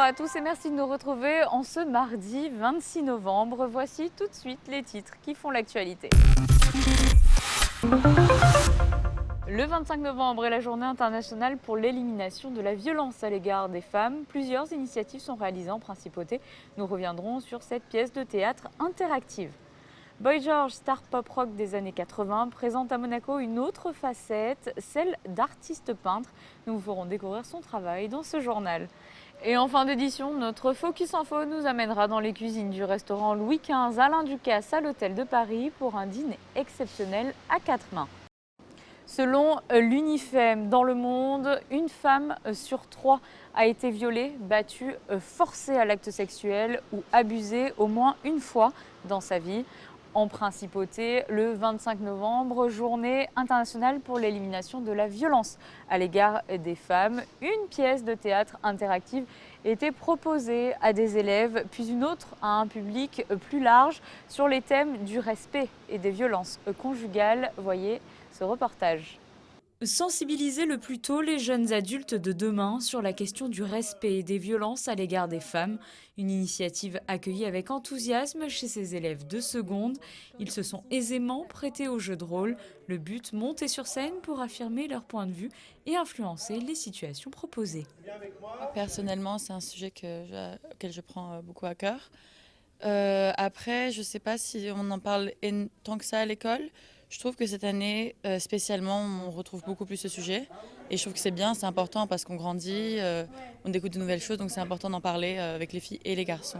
à tous et merci de nous retrouver en ce mardi 26 novembre. Voici tout de suite les titres qui font l'actualité. Le 25 novembre est la journée internationale pour l'élimination de la violence à l'égard des femmes. Plusieurs initiatives sont réalisées en principauté. Nous reviendrons sur cette pièce de théâtre interactive. Boy George, star pop-rock des années 80, présente à Monaco une autre facette, celle d'artiste peintre. Nous vous ferons découvrir son travail dans ce journal. Et en fin d'édition, notre Focus Info nous amènera dans les cuisines du restaurant Louis XV Alain Ducasse à l'Hôtel de Paris pour un dîner exceptionnel à 4 mains. Selon l'UNIFEM, dans le monde, une femme sur 3 a été violée, battue, forcée à l'acte sexuel ou abusée au moins une fois dans sa vie. En principauté, le 25 novembre, journée internationale pour l'élimination de la violence à l'égard des femmes. Une pièce de théâtre interactive était proposée à des élèves, puis une autre à un public plus large sur les thèmes du respect et des violences conjugales. Voyez ce reportage. Sensibiliser le plus tôt les jeunes adultes de demain sur la question du respect et des violences à l'égard des femmes. Une initiative accueillie avec enthousiasme chez ces élèves de seconde. Ils se sont aisément prêtés au jeu de rôle. Le but, monter sur scène pour affirmer leur point de vue et influencer les situations proposées. Personnellement, c'est un sujet auquel je prends beaucoup à cœur. Après, je ne sais pas si on en parle tant que ça à l'école. Je trouve que cette année, spécialement, on retrouve beaucoup plus ce sujet. Et je trouve que c'est bien, c'est important parce qu'on grandit, on découvre de nouvelles choses. Donc c'est important d'en parler avec les filles et les garçons,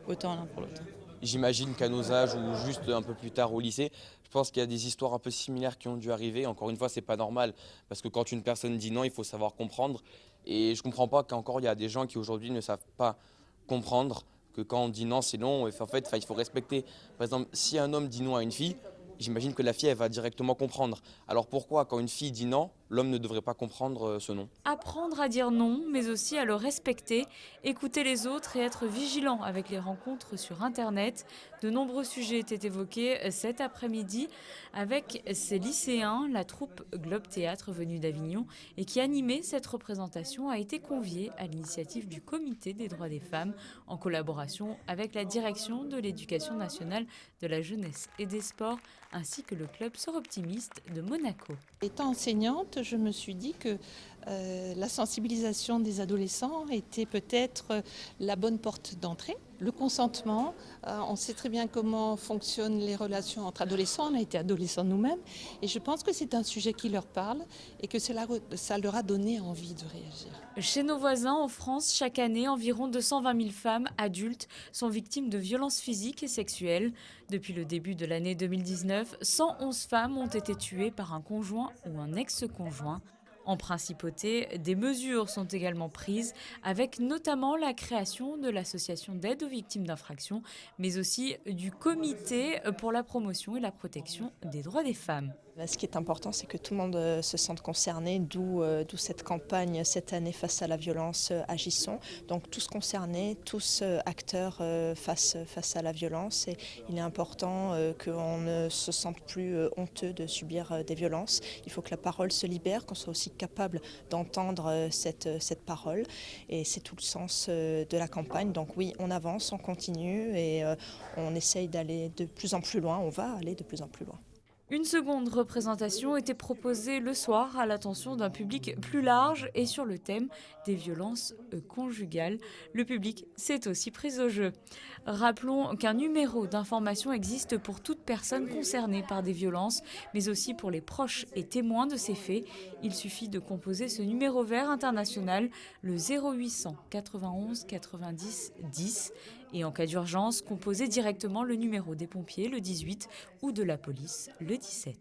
autant l'un pour l'autre. J'imagine qu'à nos âges ou juste un peu plus tard au lycée, je pense qu'il y a des histoires un peu similaires qui ont dû arriver. Encore une fois, c'est pas normal parce que quand une personne dit non, il faut savoir comprendre. Et je comprends pas qu'encore il y a des gens qui aujourd'hui ne savent pas comprendre que quand on dit non, c'est non. En fait, il faut respecter. Par exemple, si un homme dit non à une fille, j'imagine que la fille, elle va directement comprendre. Alors pourquoi, quand une fille dit non, l'homme ne devrait pas comprendre ce non? Apprendre à dire non, mais aussi à le respecter, écouter les autres et être vigilant avec les rencontres sur Internet. De nombreux sujets étaient évoqués cet après-midi avec ces lycéens. La troupe Globe Théâtre venue d'Avignon et qui animait cette représentation a été conviée à l'initiative du Comité des droits des femmes en collaboration avec la direction de l'Éducation nationale, de la jeunesse et des sports ainsi que le club Soroptimiste de Monaco. Étant enseignante, je me suis dit que la sensibilisation des adolescents était peut-être la bonne porte d'entrée. Le consentement, on sait très bien comment fonctionnent les relations entre adolescents, on a été adolescents nous-mêmes, et je pense que c'est un sujet qui leur parle et que ça leur a donné envie de réagir. Chez nos voisins, en France, chaque année, environ 220 000 femmes adultes sont victimes de violences physiques et sexuelles. Depuis le début de l'année 2019, 111 femmes ont été tuées par un conjoint ou un ex-conjoint. En principauté, des mesures sont également prises, avec notamment la création de l'association d'aide aux victimes d'infractions, mais aussi du comité pour la promotion et la protection des droits des femmes. Ce qui est important, c'est que tout le monde se sente concerné, d'où cette campagne cette année face à la violence Agissons. Donc tous concernés, tous acteurs face à la violence. Et il est important qu'on ne se sente plus honteux de subir des violences. Il faut que la parole se libère, qu'on soit aussi capable d'entendre cette parole. Et c'est tout le sens de la campagne. Donc oui, on avance, on continue et on essaye d'aller de plus en plus loin. On va aller de plus en plus loin. Une seconde représentation était proposée le soir à l'attention d'un public plus large et sur le thème des violences conjugales. Le public s'est aussi pris au jeu. Rappelons qu'un numéro d'information existe pour toute personne concernée par des violences, mais aussi pour les proches et témoins de ces faits. Il suffit de composer ce numéro vert international, le 0800 91 90 10. Et en cas d'urgence, composez directement le numéro des pompiers, le 18, ou de la police, le 17.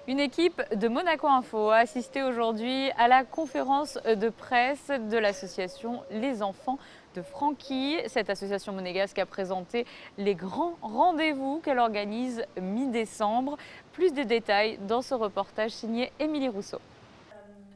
Une équipe de Monaco Info a assisté aujourd'hui à la conférence de presse de l'association Les Enfants de Francky. Cette association monégasque a présenté les grands rendez-vous qu'elle organise mi-décembre. Plus de détails dans ce reportage signé Émilie Rousseau.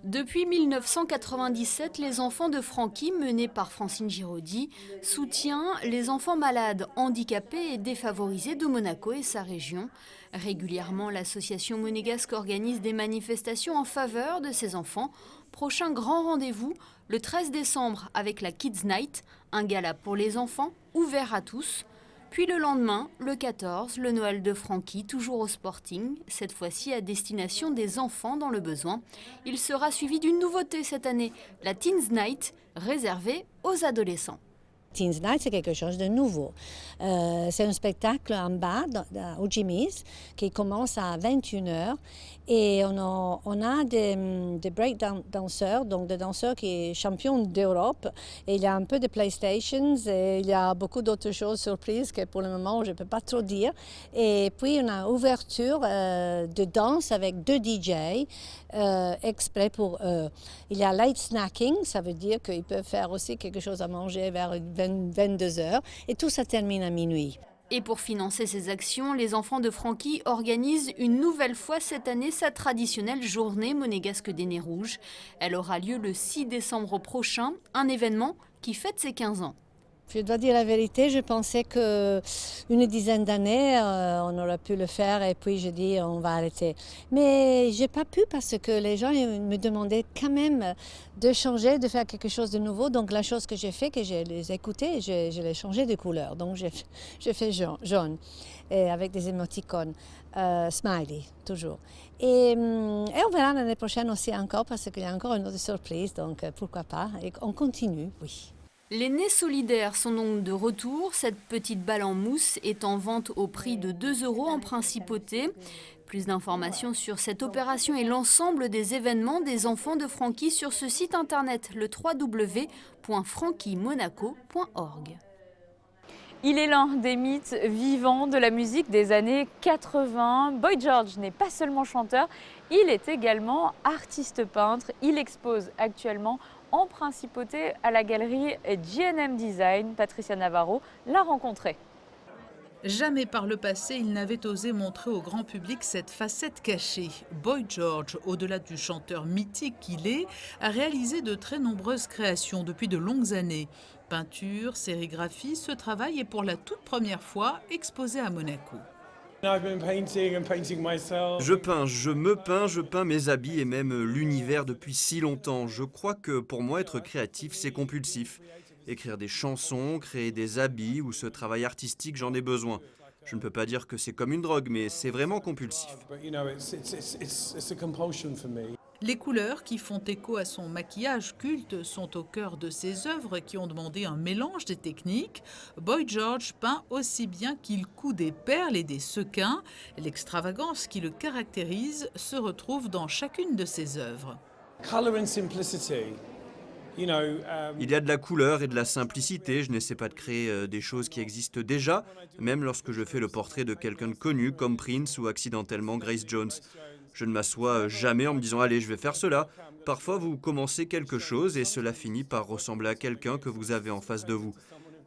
Depuis 1997, les enfants de Francky, menés par Francine Giraudy, soutient les enfants malades, handicapés et défavorisés de Monaco et sa région. Régulièrement, l'association monégasque organise des manifestations en faveur de ces enfants. Prochain grand rendez-vous, le 13 décembre avec la Kids Night, un gala pour les enfants, ouvert à tous. Puis le lendemain, le 14, le Noël de Francky, toujours au Sporting, cette fois-ci à destination des enfants dans le besoin. Il sera suivi d'une nouveauté cette année, la Teens Night, réservée aux adolescents. Teens Night, c'est quelque chose de nouveau. C'est un spectacle en bas au Jimmy's qui commence à 21h et on a des break danseurs, donc des danseurs qui sont champions d'Europe. Et il y a un peu de PlayStations et il y a beaucoup d'autres choses surprises que pour le moment je ne peux pas trop dire. Et puis on a ouverture de danse avec 2 DJ exprès pour eux. Il y a light snacking, ça veut dire qu'ils peuvent faire aussi quelque chose à manger vers 22h et tout ça termine à minuit. Et pour financer ces actions, les enfants de Francky organisent une nouvelle fois cette année sa traditionnelle journée monégasque des Nez Rouges. Elle aura lieu le 6 décembre prochain, un événement qui fête ses 15 ans. Je dois dire la vérité, je pensais qu'une dizaine d'années, on aurait pu le faire et puis j'ai dit on va arrêter. Mais je n'ai pas pu parce que les gens me demandaient quand même de changer, de faire quelque chose de nouveau. Donc la chose que j'ai fait, que je les ai écoutés, je l'ai changé de couleur. Donc j'ai fait jaune et avec des émoticônes, smiley toujours. Et on verra l'année prochaine aussi encore parce qu'il y a encore une autre surprise, donc pourquoi pas. Et on continue, oui. Les nez solidaires sont donc de retour. Cette petite balle en mousse est en vente au prix de 2 € en principauté. Plus d'informations sur cette opération et l'ensemble des événements des enfants de Francky sur ce site internet, le www.frankymonaco.org. Il est l'un des mythes vivants de la musique des années 80. Boy George n'est pas seulement chanteur, il est également artiste peintre. Il expose actuellement en principauté à la galerie G&M Design. Patricia Navarro l'a rencontré. Jamais par le passé, il n'avait osé montrer au grand public cette facette cachée. Boy George, au-delà du chanteur mythique qu'il est, a réalisé de très nombreuses créations depuis de longues années. Peinture, sérigraphie, ce travail est pour la toute première fois exposé à Monaco. Je peins mes habits et même l'univers depuis si longtemps. Je crois que pour moi, être créatif, c'est compulsif. Écrire des chansons, créer des habits ou ce travail artistique, j'en ai besoin. Je ne peux pas dire que c'est comme une drogue, mais c'est vraiment compulsif. Les couleurs qui font écho à son maquillage culte sont au cœur de ses œuvres qui ont demandé un mélange des techniques. Boy George peint aussi bien qu'il coud des perles et des sequins. L'extravagance qui le caractérise se retrouve dans chacune de ses œuvres. Il y a de la couleur et de la simplicité. Je n'essaie pas de créer des choses qui existent déjà, même lorsque je fais le portrait de quelqu'un de connu comme Prince ou accidentellement Grace Jones. Je ne m'assois jamais en me disant « allez, je vais faire cela ». Parfois, vous commencez quelque chose et cela finit par ressembler à quelqu'un que vous avez en face de vous.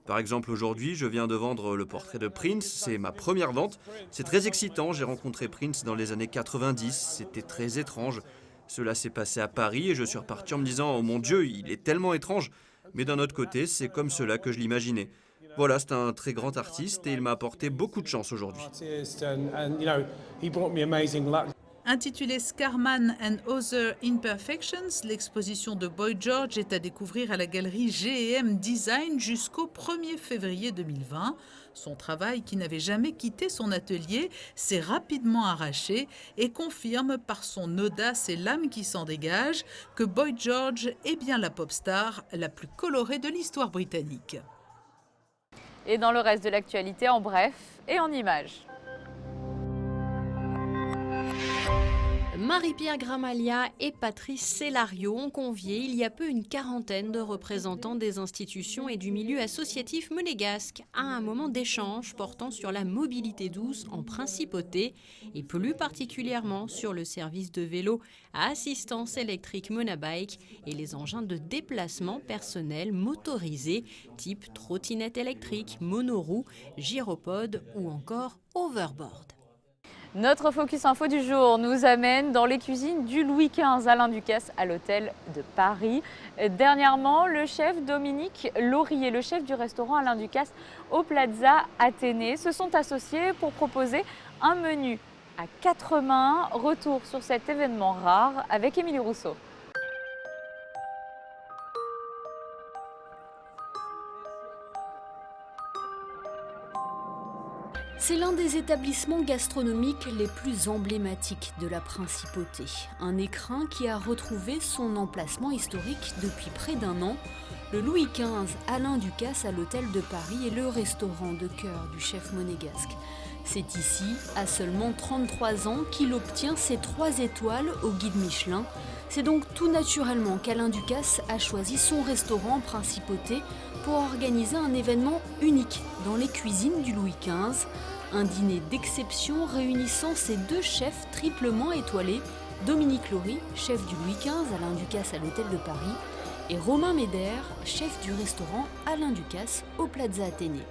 Par exemple, aujourd'hui, je viens de vendre le portrait de Prince, c'est ma première vente. C'est très excitant, j'ai rencontré Prince dans les années 90, c'était très étrange. Cela s'est passé à Paris et je suis reparti en me disant « oh mon Dieu, il est tellement étrange ». Mais d'un autre côté, c'est comme cela que je l'imaginais. Voilà, c'est un très grand artiste et il m'a apporté beaucoup de chance aujourd'hui. Intitulée Scarman and Other Imperfections, l'exposition de Boy George est à découvrir à la galerie G&M Design jusqu'au 1er février 2020. Son travail, qui n'avait jamais quitté son atelier, s'est rapidement arraché et confirme par son audace et l'âme qui s'en dégage que Boy George est bien la pop star la plus colorée de l'histoire britannique. Et dans le reste de l'actualité, en bref et en images. Marie-Pierre Gramalia et Patrice Cellario ont convié il y a peu une quarantaine de représentants des institutions et du milieu associatif monégasque à un moment d'échange portant sur la mobilité douce en principauté et plus particulièrement sur le service de vélo à assistance électrique Monabike et les engins de déplacement personnel motorisés type trottinette électrique, monoroue, gyropode ou encore overboard. Notre focus info du jour nous amène dans les cuisines du Louis XV Alain Ducasse à l'hôtel de Paris. Dernièrement, le chef Dominique Laury et le chef du restaurant Alain Ducasse au Plaza Athénée se sont associés pour proposer un menu à 4 mains. Retour sur cet événement rare avec Émilie Rousseau. C'est l'un des établissements gastronomiques les plus emblématiques de la principauté. Un écrin qui a retrouvé son emplacement historique depuis près d'1 an. Le Louis XV Alain Ducasse à l'hôtel de Paris est le restaurant de cœur du chef monégasque. C'est ici, à seulement 33 ans, qu'il obtient ses 3 étoiles au guide Michelin. C'est donc tout naturellement qu'Alain Ducasse a choisi son restaurant en principauté pour organiser un événement unique dans les cuisines du Louis XV. Un dîner d'exception réunissant ces 2 chefs triplement étoilés, Dominique Laury, chef du Louis XV Alain Ducasse à l'hôtel de Paris, et Romain Méder, chef du restaurant Alain Ducasse au Plaza Athénée.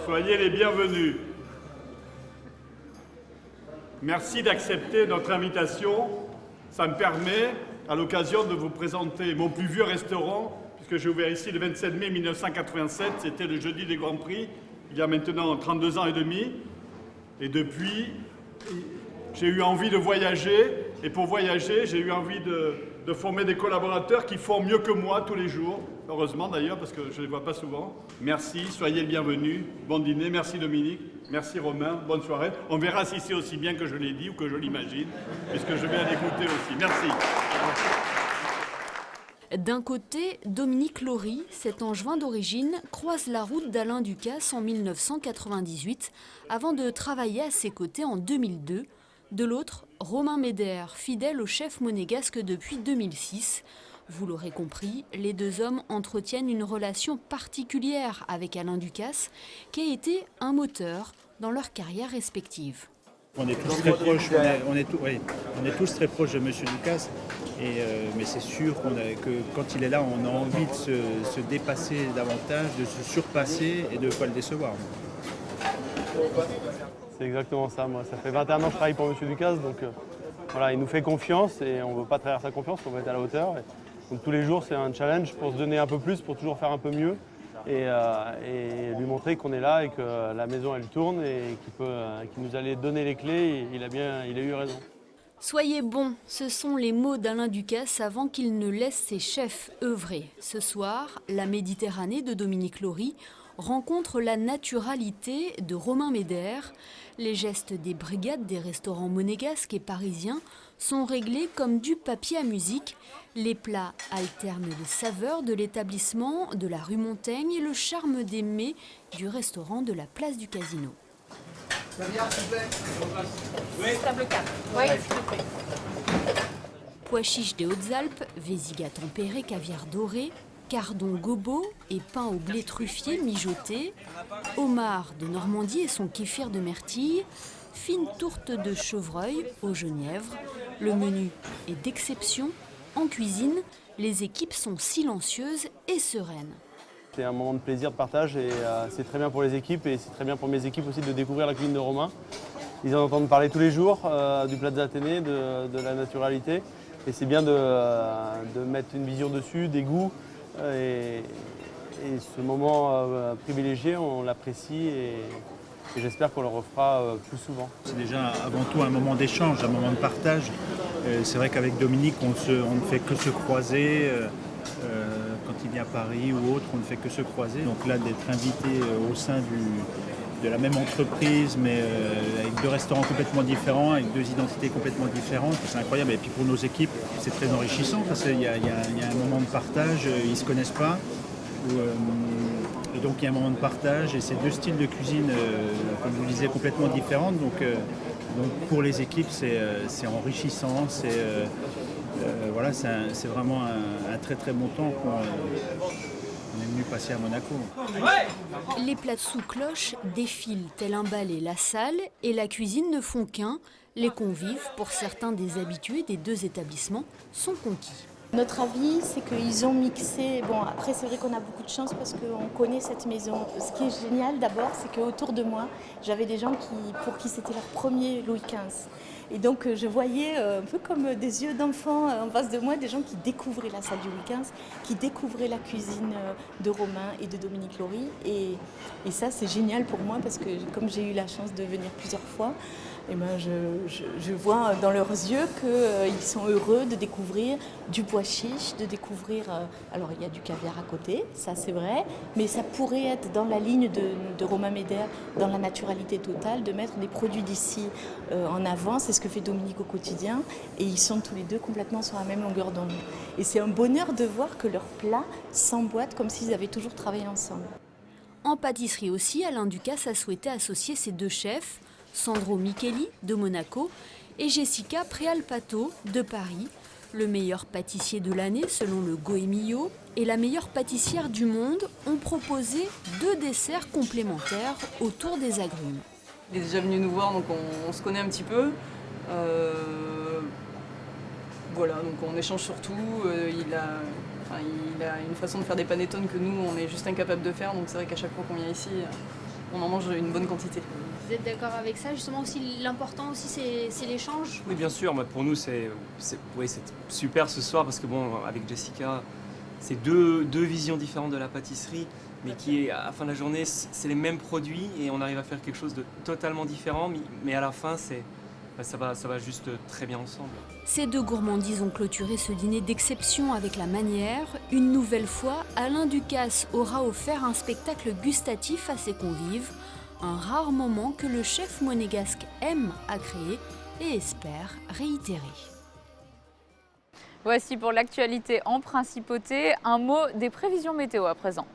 Soyez les bienvenus. Merci d'accepter notre invitation. Ça me permet, à l'occasion, de vous présenter mon plus vieux restaurant, puisque j'ai ouvert ici le 27 mai 1987, c'était le jeudi des Grands Prix, il y a maintenant 32 ans et demi. Et depuis, j'ai eu envie de voyager. Et pour voyager, j'ai eu envie de former des collaborateurs qui font mieux que moi tous les jours. Heureusement d'ailleurs, parce que je ne les vois pas souvent. Merci, soyez le bienvenu. Bon dîner, merci Dominique, merci Romain, bonne soirée. On verra si c'est aussi bien que je l'ai dit ou que je l'imagine, puisque je vais l'écouter aussi. Merci. D'un côté, Dominique Laury, cet Angevin d'origine, croise la route d'Alain Ducasse en 1998 avant de travailler à ses côtés en 2002. De l'autre, Romain Méder, fidèle au chef monégasque depuis 2006. Vous l'aurez compris, les 2 hommes entretiennent une relation particulière avec Alain Ducasse qui a été un moteur dans leur carrière respective. On est tous très proches, on est tous très proches de M. Ducasse, mais c'est sûr que quand il est là, on a envie de se dépasser davantage, de se surpasser et de ne pas le décevoir. C'est exactement ça, moi. Ça fait 21 ans que je travaille pour M. Ducasse, donc voilà, il nous fait confiance et on ne veut pas trahir sa confiance, on veut être à la hauteur. Donc tous les jours, c'est un challenge pour se donner un peu plus, pour toujours faire un peu mieux et lui montrer qu'on est là et que la maison, elle tourne et qu'il nous allait donner les clés. Et il a eu raison. Soyez bons, ce sont les mots d'Alain Ducasse avant qu'il ne laisse ses chefs œuvrer. Ce soir, la Méditerranée de Dominique Laury rencontre la naturalité de Romain Méder. Les gestes des brigades des restaurants monégasques et parisiens sont réglés comme du papier à musique. Les plats alternent les saveurs de l'établissement de la rue Montaigne et le charme des mets du restaurant de la place du Casino. Table 4. Oui, s'il vous plaît. Pois chiches des Hautes-Alpes, vésiga tempéré, caviar doré, cardon gobo et pain au blé truffier mijoté, homard de Normandie et son kéfir de myrtille, fine tourte de chevreuil au genièvre. Le menu est d'exception. En cuisine, les équipes sont silencieuses et sereines. C'est un moment de plaisir, de partage et c'est très bien pour les équipes et c'est très bien pour mes équipes aussi de découvrir la cuisine de Romain. Ils en entendent parler tous les jours du Plaza Athénée, de la naturalité et c'est bien de mettre une vision dessus, des goûts et ce moment privilégié, on l'apprécie et j'espère qu'on le refera plus souvent. C'est déjà avant tout un moment d'échange, un moment de partage. C'est vrai qu'avec Dominique, on ne fait que se croiser. Quand il vient à Paris ou autre, on ne fait que se croiser. Donc là, d'être invité au sein de la même entreprise, mais avec 2 restaurants complètement différents, avec 2 identités complètement différentes, c'est incroyable. Et puis pour nos équipes, c'est très enrichissant parce qu'il y a un moment de partage, ils ne se connaissent pas. Et donc il y a un moment de partage et c'est 2 styles de cuisine, comme je vous le disais, complètement différents. Donc pour les équipes, c'est enrichissant, voilà, c'est vraiment un très très bon temps qu'on est venu passer à Monaco. Les plats sous cloche défilent tel un balai la salle et la cuisine ne font qu'un. Les convives, pour certains des habitués des 2 établissements, sont conquis. Notre avis, c'est qu'ils ont mixé. Bon, après, c'est vrai qu'on a beaucoup de chance parce qu'on connaît cette maison. Ce qui est génial d'abord, c'est qu'autour de moi, j'avais des gens pour qui c'était leur premier Louis XV. Et donc, je voyais un peu comme des yeux d'enfant en face de moi, des gens qui découvraient la salle du Louis XV, qui découvraient la cuisine de Romain et de Dominique Laury. Et ça, c'est génial pour moi parce que comme j'ai eu la chance de venir plusieurs fois, eh ben je vois dans leurs yeux qu'ils sont heureux de découvrir du pois chiche, de découvrir... alors, il y a du caviar à côté, ça c'est vrai, mais ça pourrait être dans la ligne de Romain Médère, dans la naturalité totale, de mettre des produits d'ici en avant. C'est ce que fait Dominique au quotidien. Et ils sont tous les deux complètement sur la même longueur d'onde. Et c'est un bonheur de voir que leurs plats s'emboîtent comme s'ils avaient toujours travaillé ensemble. En pâtisserie aussi, Alain Ducasse a souhaité associer ses deux chefs, Sandro Micheli de Monaco et Jessica Prealpato de Paris, le meilleur pâtissier de l'année selon le Goemio et la meilleure pâtissière du monde ont proposé 2 desserts complémentaires autour des agrumes. Il est déjà venu nous voir, donc on se connaît un petit peu. Voilà, donc on échange sur tout. Il a une façon de faire des panettones que nous, on est juste incapable de faire. Donc c'est vrai qu'à chaque fois qu'on vient ici, on en mange une bonne quantité. Vous êtes d'accord avec ça? Justement, aussi l'important aussi, c'est l'échange? Oui, bien sûr. Pour nous, c'est super ce soir parce que bon, avec Jessica, c'est deux visions différentes de la pâtisserie, mais qui, à la fin de la journée, c'est les mêmes produits et on arrive à faire quelque chose de totalement différent. Mais à la fin, ça va juste très bien ensemble. Ces 2 gourmandises ont clôturé ce dîner d'exception avec la manière. Une nouvelle fois, Alain Ducasse aura offert un spectacle gustatif à ses convives. Un rare moment que le chef monégasque aime à créer et espère réitérer. Voici pour l'actualité en principauté. Un mot des prévisions météo à présent.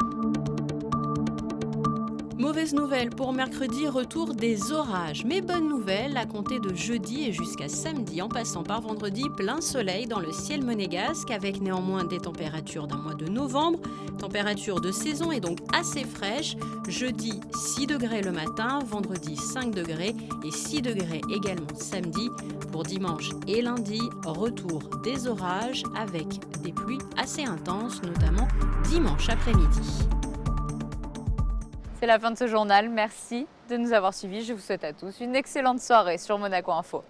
Mauvaise nouvelle pour mercredi, retour des orages. Mais bonne nouvelle, à compter de jeudi et jusqu'à samedi, en passant par vendredi, plein soleil dans le ciel monégasque, avec néanmoins des températures d'un mois de novembre. Température de saison est donc assez fraîche. Jeudi, 6 degrés le matin, vendredi 5 degrés et 6 degrés également samedi. Pour dimanche et lundi, retour des orages avec des pluies assez intenses, notamment dimanche après-midi. C'est la fin de ce journal. Merci de nous avoir suivis. Je vous souhaite à tous une excellente soirée sur Monaco Info.